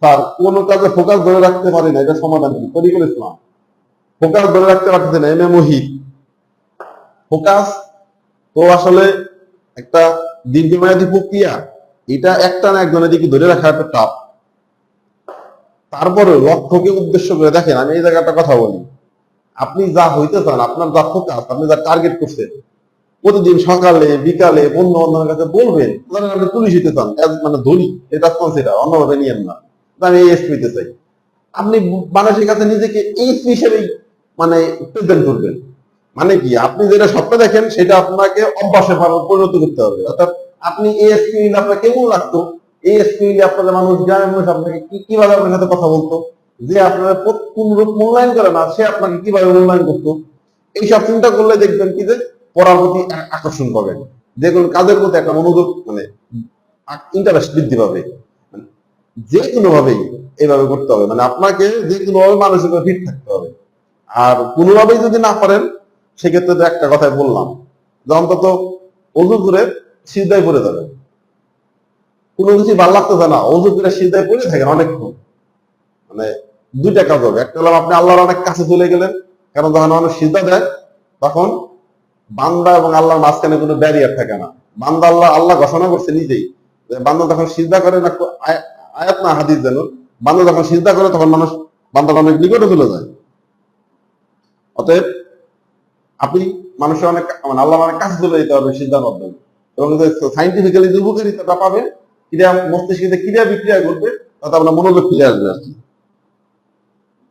Sir কোন কাজে focus ধরে রাখতে পারি না, এটা সমাধান কি? তরিকুল ইসলাম। ফোকাস ধরে রাখতে পারতেছে না, এম এ মুহিত। ফোকাস তো আসলে একটা দীর্ঘমেয়াদী প্রক্রিয়া, এটা একটা না একজনের দিকে ধরে রাখা একটা টাফ। তারপরে লক্ষ্যকে উদ্দেশ্য করে দেখেন, আমি এই জায়গাটা কথা বলি, আপনি যা হইতে চান, আপনার যা ফোকাস, আপনি যা টার্গেট করছেন, প্রতিদিন সকালে বিকালে বন্ধু বান্ধবের কাছে বলবেন। ধরেন আপনি পুলিশ হইতে চান, মানে ধরি এটা কনসিডার, অন্যভাবে নিয়েন না, আমি এসপি হইতে চাই, আপনি মানুষের কাছে নিজেকে এইচপি হিসেবেই মানে প্রেজেন্ট করবেন। মানে কি, আপনি যেটা স্বপ্ন দেখেন সেটা আপনাকে অভ্যাসে পরিণত করতে হবে। অর্থাৎ আপনি এএসপি নিলে আপনার কেমন লাগতো, এএসপি নিলে আপনাদের মানুষ, গ্রামের মানুষ আপনাকে কিভাবে আপনার সাথে কথা বলতো, যে আপনারা কোনরূপ মূল্যায়ন করে না সে আপনাকে কিভাবে মূল্যায়ন করতো, এইসব চিন্তা করলে দেখবেন কি যে পড়ার প্রতি আকর্ষণ পাবেন, যে কোনো কাজের প্রতি একটা মনোযোগ, মানে ইন্টারেস্ট বৃদ্ধি পাবে। যে কোনো ভাবেই এইভাবে করতে হবে, মানে আপনাকে যে কোনো ভাবে মানুষের ফিট থাকতে হবে। আর কোনোভাবেই যদি না পারেন, সেক্ষেত্রে তো একটা কথাই বললাম, যে অন্তত অজু করে সিজদায় পড়ে যাবেন। কোনো কিছু ভালো লাগতেছে না, অজু করে সিজদায় পড়ে থাকেন অনেকক্ষণ। মানে দুইটা কাজ হবে, একটা হলো আপনি আল্লাহর অনেক কাছে চলে গেলেন, কারণ যখন মানুষ সিজদা দেয় তখন বান্দা এবং আল্লাহর মাঝখানে কোনো ব্যারিয়ার থাকে না। বান্দা আল্লাহ ঘোষণা করছে নিজেই, যে বান্দা যখন সিজদা করে না, আয়াত না হাদিস যেন, বান্দা যখন সিজদা করে তখন মানুষ বান্দার অনেক নিকটে চলে যায়। অতএব আপনি মানুষের অনেক, মানে আল্লাহ অনেক কাছে চলে যেতে হবে সিজদার মাধ্যমে, এবং সাইন্টিফিক্যালি যে উপকারিতাটা পাবেন, ক্রিয়া মস্তিষ্কে ক্রিয়া বিক্রিয়া করবে, তাতে আপনার মনোযোগ ফিরে আসবে আর কি।